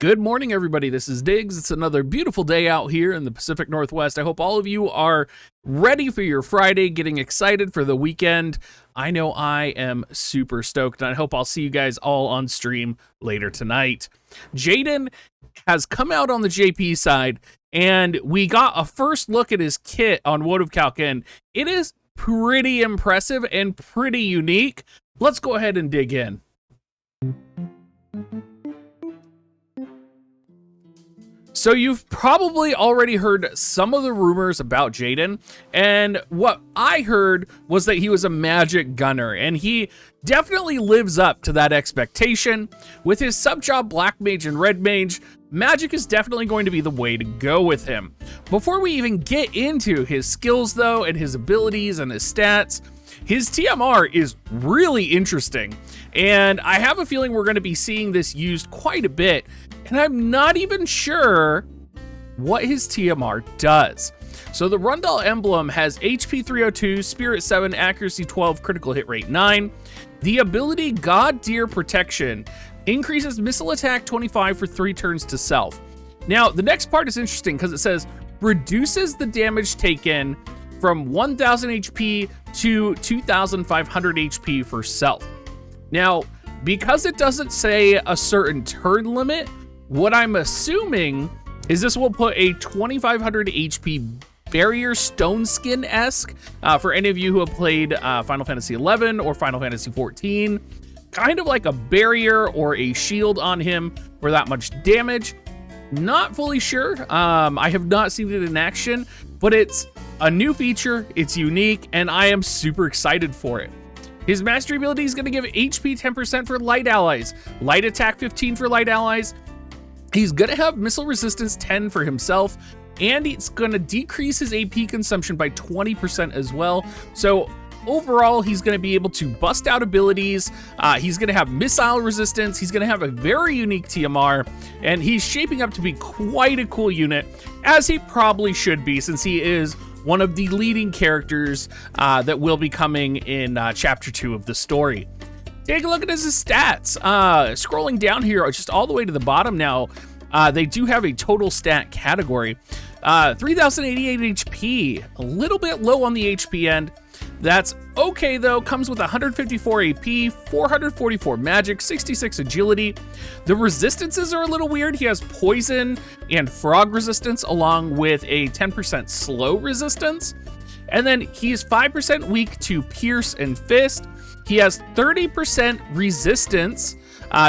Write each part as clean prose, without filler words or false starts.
Good morning, everybody. This is Diggs. It's another beautiful day out here in the Pacific Northwest. I hope all of you are ready for your Friday, getting excited for the weekend. I know I am super stoked, and I hope I'll see you guys all on stream later tonight. Jayden has come out on the JP side, and we got a first look at his kit on WoTV, and it is pretty impressive and pretty unique. Let's go ahead and dig in. So you've probably already heard some of the rumors about Jayden, and what I heard was that he was a magic gunner, and he definitely lives up to that expectation. With his sub-job Black Mage and Red Mage, magic is definitely going to be the way to go with him. Before we even get into his skills though, and his abilities and his stats, his TMR is really interesting, and I have a feeling we're going to be seeing this used quite a bit, and I'm not even sure what his TMR does. So the Rundoll Emblem has HP 302, Spirit 7, Accuracy 12, Critical Hit Rate 9. The ability God Deer Protection increases missile attack 25 for 3 turns to self. Now, the next part is interesting because it says reduces the damage taken from 1000 HP to 2500 HP for self. Now, because it doesn't say a certain turn limit, what I'm assuming is this will put a 2500 HP barrier stone skin-esque for any of you who have played Final Fantasy 11 or Final Fantasy 14, kind of like a barrier or a shield on him for that much damage. Not fully sure. I have not seen it in action, but it's a new feature, it's unique, and I am super excited for it. His mastery ability is going to give HP 10% for light allies, light attack 15 for light allies. He's going to have missile resistance 10 for himself, and it's going to decrease his AP consumption by 20% as well. So overall, he's going to be able to bust out abilities. He's going to have missile resistance. He's going to have a very unique TMR, and he's shaping up to be quite a cool unit, as he probably should be, since he is one of the leading characters that will be coming in Chapter 2 of the story. Take a look at his stats. Scrolling down here, just all the way to the bottom now, they do have a total stat category. 3088 HP, a little bit low on the HP end. That's okay though, comes with 154 AP, 444 magic, 66 agility. The resistances are a little weird. He has poison and frog resistance along with a 10% slow resistance. And then he's 5% weak to pierce and fist. He has 30% resistance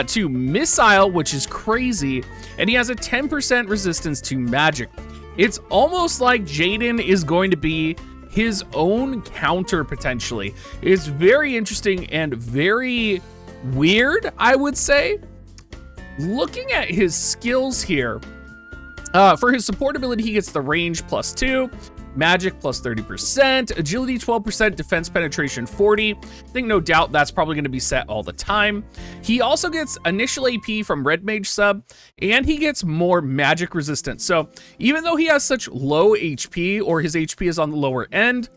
to missile, which is crazy. And he has a 10% resistance to magic. It's almost like Jayden is going to be his own counter potentially. It's very interesting and very weird, I would say. Looking at his skills here, for his support ability, he gets the range +2, magic +30%, agility 12%, defense penetration 40. I think no doubt that's probably going to be set all the time. He also gets initial AP from Red Mage sub, and he gets more magic resistance. So even though he has such low HP, or his HP is on the lower end,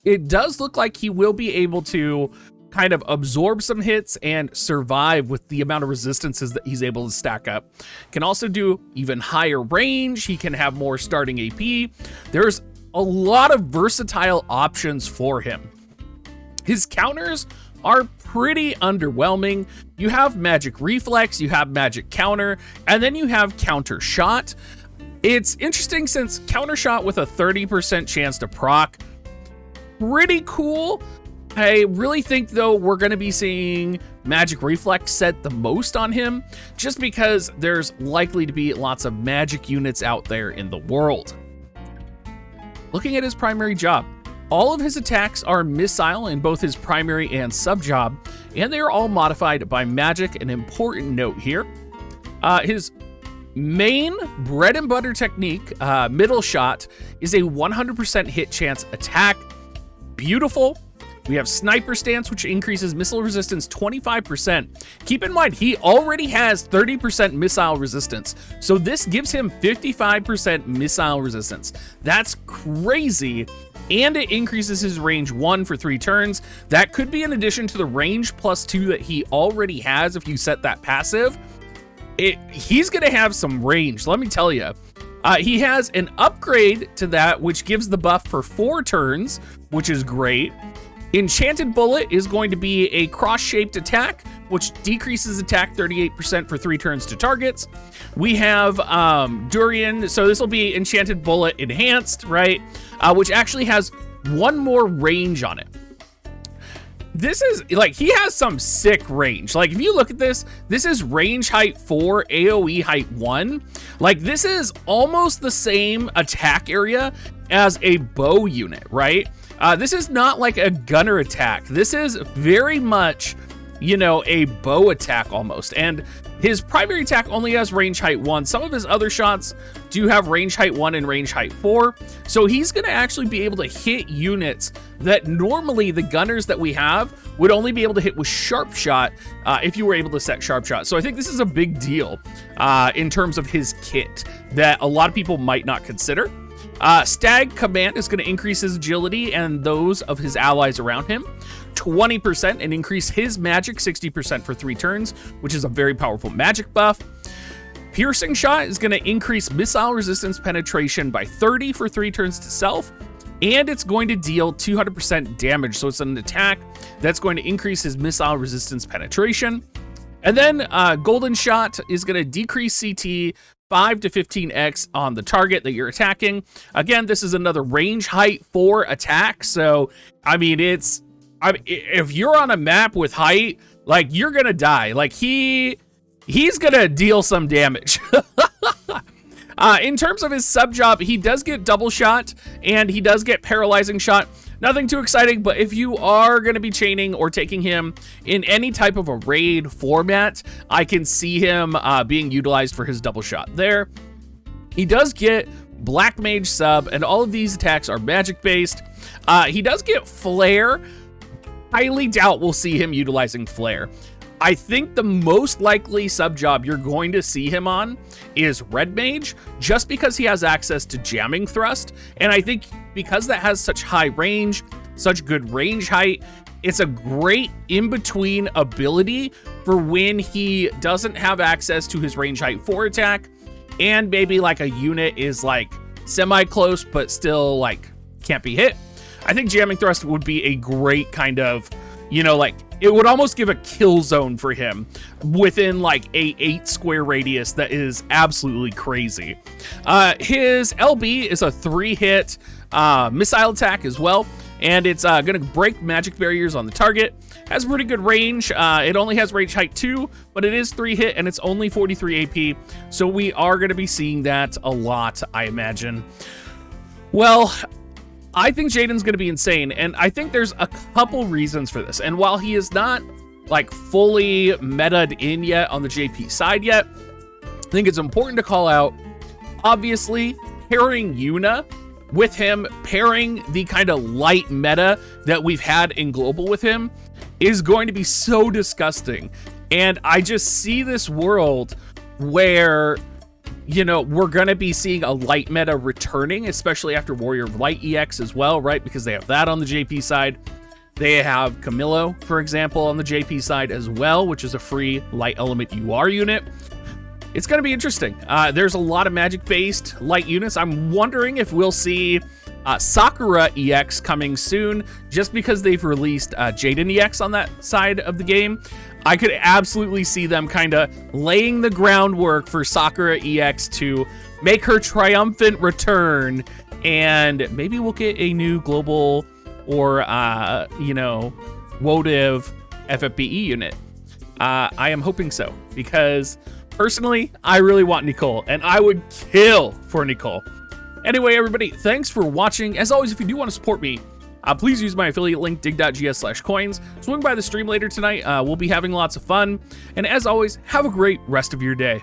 it does look like he will be able to kind of absorb some hits and survive with the amount of resistances that he's able to stack up. Can also do even higher range. He can have more starting AP. There's a lot of versatile options for him. His counters are pretty underwhelming. You have magic reflex, you have magic counter, and then you have counter shot. It's interesting since counter shot with a 30% chance to proc, pretty cool. I really think though we're going to be seeing magic reflex set the most on him, just because there's likely to be lots of magic units out there in the world. Looking at his primary job, all of his attacks are missile in both his primary and sub job, and they are all modified by magic. An important note here, his main bread and butter technique, middle shot, is a 100% hit chance attack. Beautiful. We have Sniper Stance, which increases missile resistance 25%. Keep in mind, he already has 30% missile resistance, so this gives him 55% missile resistance. That's crazy, and it increases his range 1 for 3 turns. That could be in addition to the range +2 that he already has if you set that passive. he's going to have some range, let me tell you. He has an upgrade to that, which gives the buff for 4 turns, which is great. Enchanted Bullet is going to be a cross-shaped attack, which decreases attack 38% for 3 turns to targets. We have Durian, so this will be Enchanted Bullet Enhanced, right? Which actually has 1 more range on it. This is, like, he has some sick range. Like, if you look at this, this is range height 4, AoE height 1. Like, this is almost the same attack area as a bow unit, right? This is not like a gunner attack. This is very much, you know, a bow attack almost. And his primary attack only has range height 1. Some of his other shots do have range height 1 and range height 4. So he's going to actually be able to hit units that normally the gunners that we have would only be able to hit with sharp shot if you were able to set sharp shot. So I think this is a big deal in terms of his kit that a lot of people might not consider. Stag Command is going to increase his agility and those of his allies around him 20% and increase his magic 60% for 3 turns, which is a very powerful magic buff. Piercing Shot is going to increase missile resistance penetration by 30 for 3 turns to self, and it's going to deal 200% damage. So it's an attack that's going to increase his missile resistance penetration. And then Golden Shot is going to decrease CT 5 to 15x on the target that you're attacking. Again, this is another range height 4 attack. So, I mean, if you're on a map with height, like, you're going to die. Like, he's going to deal some damage. In terms of his sub job, he does get double shot and he does get paralyzing shot. Nothing too exciting, but if you are going to be chaining or taking him in any type of a raid format, I can see him being utilized for his double shot there. He does get Black Mage sub, and all of these attacks are magic based. He does get Flare. Highly doubt we'll see him utilizing Flare. I think the most likely sub job you're going to see him on is Red Mage, just because he has access to Jamming Thrust. And I think because that has such high range, such good range height, it's a great in-between ability for when he doesn't have access to his range height 4 attack, and maybe like a unit is like semi-close, but still like can't be hit. I think Jamming Thrust would be a great kind of, you know, like, it would almost give a kill zone for him within like a 8 square radius that is absolutely crazy. His LB is a 3-hit missile attack as well, and it's going to break magic barriers on the target. Has pretty good range. It only has range height 2, but it is 3-hit and it's only 43 AP. So we are going to be seeing that a lot, I imagine. Well, I think Jayden's going to be insane, and I think there's a couple reasons for this. And while he is not like fully meta'd in yet on the JP side yet, I think it's important to call out, obviously, pairing Yuna with him, pairing the kind of light meta that we've had in global with him is going to be so disgusting. And I just see this world where, you know, we're going to be seeing a light meta returning, especially after Warrior of Light EX as well, right? Because they have that on the JP side. They have Camillo, for example, on the JP side as well, which is a free light element UR unit. It's going to be interesting. There's a lot of magic-based light units. I'm wondering if we'll see Sakura EX coming soon, just because they've released Jayden EX on that side of the game. I could absolutely see them kind of laying the groundwork for Sakura EX to make her triumphant return, and maybe we'll get a new global or, you know, WoTV FFBE unit. I am hoping so, because personally, I really want Nicole, and I would kill for Nicole. Anyway, everybody, thanks for watching. As always, if you do want to support me, please use my affiliate link, dig.gs/coins. Swing by the stream later tonight. We'll be having lots of fun. And as always, have a great rest of your day.